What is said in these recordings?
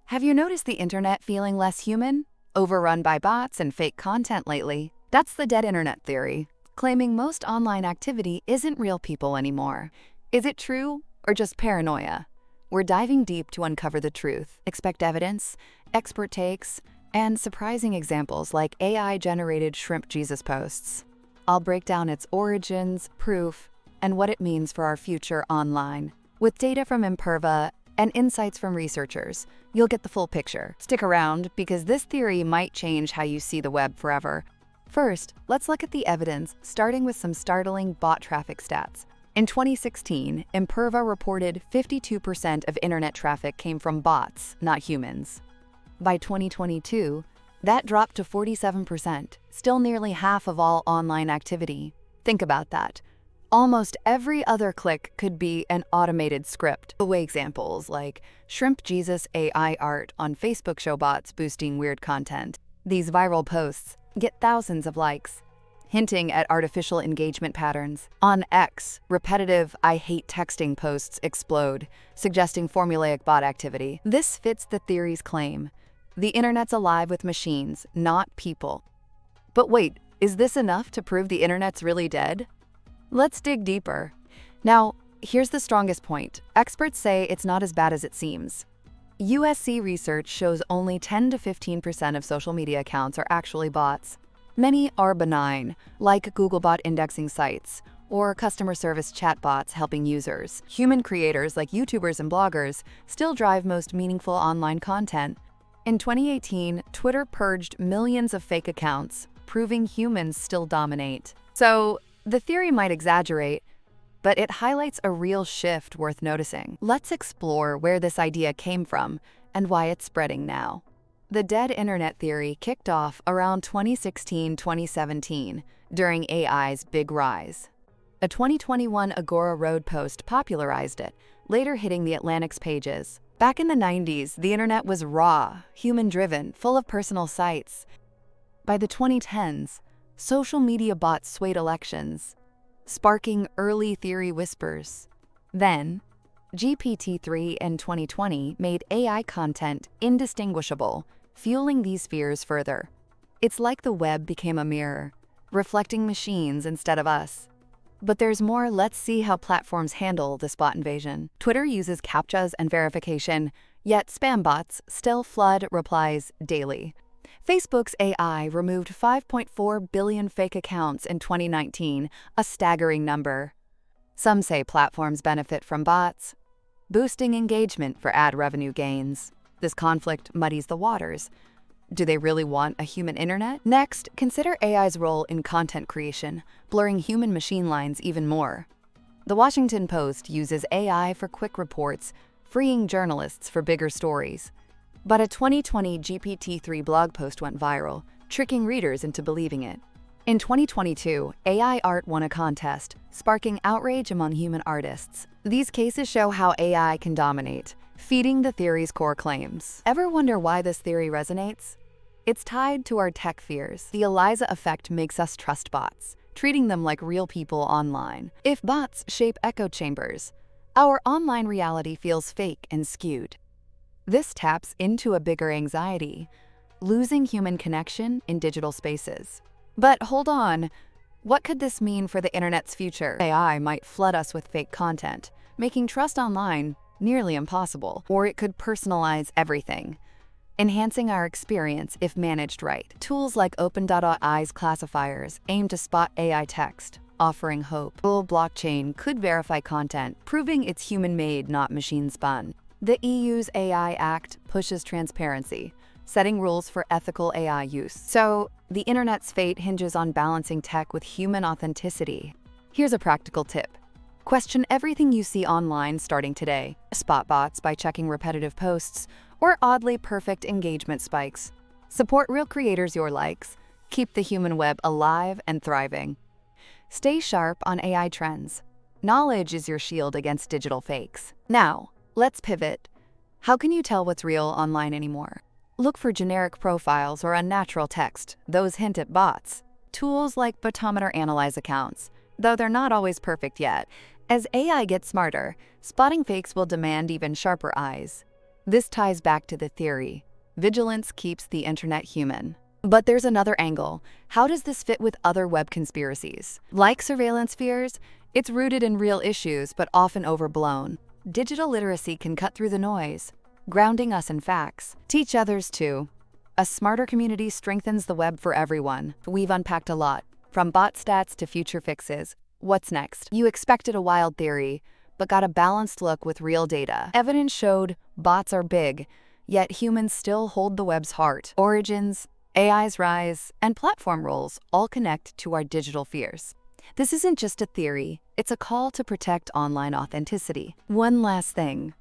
Have you noticed the internet feeling less human? Overrun by bots and fake content lately? That's the dead internet theory, claiming most online activity isn't real people anymore. Is it true or just paranoia? We're diving deep to uncover the truth. Expect evidence, expert takes, and surprising examples like AI-generated Shrimp Jesus posts. I'll break down its origins, proof, and what it means for our future online. With data from Imperva and insights from researchers, you'll get the full picture. Stick around because this theory might change how you see the web forever. First, let's look at the evidence, starting with some startling bot traffic stats. In 2016, Imperva reported 52% of internet traffic came from bots, not humans. By 2022, that dropped to 47%, still nearly half of all online activity. Think about that. Almost every other click could be an automated script. Away examples like Shrimp Jesus AI art on Facebook show bots boosting weird content. These viral posts get thousands of likes, hinting at artificial engagement patterns. On X, repetitive "I hate texting" posts explode, suggesting formulaic bot activity. This fits the theory's claim. The internet's alive with machines, not people. But wait, is this enough to prove the internet's really dead? Let's dig deeper. Now, here's the strongest point. Experts say it's not as bad as it seems. USC research shows only 10 to 15% of social media accounts are actually bots. Many are benign, like Googlebot indexing sites, or customer service chatbots helping users. Human creators like YouTubers and bloggers still drive most meaningful online content. In 2018, Twitter purged millions of fake accounts, proving humans still dominate. So, the theory might exaggerate, but it highlights a real shift worth noticing. Let's explore where this idea came from and why it's spreading now. The dead internet theory kicked off around 2016-2017 during AI's big rise. A 2021 Agora Road post popularized it, later hitting the Atlantic's pages. Back in the 90s, the internet was raw, human-driven, full of personal sites. By the 2010s, social media bots swayed elections, sparking early theory whispers. Then, GPT-3 in 2020 made AI content indistinguishable, fueling these fears further. It's like the web became a mirror, reflecting machines instead of us. But there's more. Let's see how platforms handle this bot invasion. Twitter uses CAPTCHAs and verification, yet spam bots still flood replies daily. Facebook's AI removed 5.4 billion fake accounts in 2019, a staggering number. Some say platforms benefit from bots, boosting engagement for ad revenue gains. This conflict muddies the waters. Do they really want a human internet? Next, consider AI's role in content creation, blurring human-machine lines even more. The Washington Post uses AI for quick reports, freeing journalists for bigger stories. But a 2020 GPT-3 blog post went viral, tricking readers into believing it. In 2022, AI art won a contest, sparking outrage among human artists. These cases show how AI can dominate, feeding the theory's core claims. Ever wonder why this theory resonates? It's tied to our tech fears. The Eliza effect makes us trust bots, treating them like real people online. If bots shape echo chambers, our online reality feels fake and skewed. This taps into a bigger anxiety, losing human connection in digital spaces. But hold on, what could this mean for the internet's future? AI might flood us with fake content, making trust online nearly impossible. Or it could personalize everything, enhancing our experience if managed right. Tools like OpenAI's classifiers aim to spot AI text, offering hope. Full blockchain could verify content, proving it's human-made, not machine-spun. The EU's AI Act pushes transparency, setting rules for ethical AI use. So, the internet's fate hinges on balancing tech with human authenticity. Here's a practical tip. Question everything you see online starting today. Spot bots by checking repetitive posts or oddly perfect engagement spikes. Support real creators your likes. Keep the human web alive and thriving. Stay sharp on AI trends. Knowledge is your shield against digital fakes. Now, let's pivot. How can you tell what's real online anymore? Look for generic profiles or unnatural text. Those hint at bots. Tools like Botometer analyze accounts, though they're not always perfect yet. As AI gets smarter, spotting fakes will demand even sharper eyes. This ties back to the theory: vigilance keeps the internet human. But there's another angle. How does this fit with other web conspiracies? Like surveillance fears, it's rooted in real issues but often overblown. Digital literacy can cut through the noise, grounding us in facts. Teach others too. A smarter community strengthens the web for everyone. We've unpacked a lot, from bot stats to future fixes. What's next? You expected a wild theory, but got a balanced look with real data. Evidence showed bots are big, yet humans still hold the web's heart. Origins, AI's rise, and platform roles all connect to our digital fears. This isn't just a theory, it's a call to protect online authenticity. One last thing.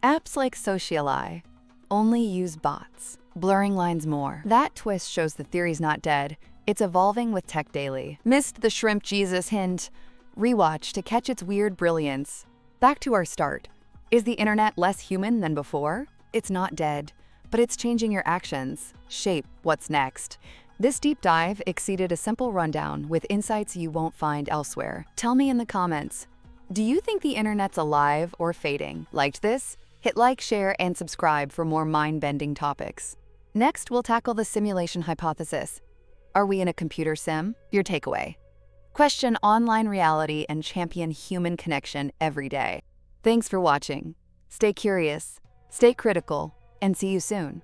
Apps like Sociali only use bots, blurring lines more. That twist shows the theory's not dead, it's evolving with Tech Daily. Missed the Shrimp Jesus hint? Rewatch to catch its weird brilliance. Back to our start. Is the internet less human than before? It's not dead, but it's changing your actions. Shape what's next. This deep dive exceeded a simple rundown with insights you won't find elsewhere. Tell me in the comments, do you think the internet's alive or fading? Liked this? Hit like, share, and subscribe for more mind-bending topics. Next, we'll tackle the simulation hypothesis. Are we in a computer sim? Your takeaway: question online reality and champion human connection every day. Thanks for watching. Stay curious, stay critical, and see you soon.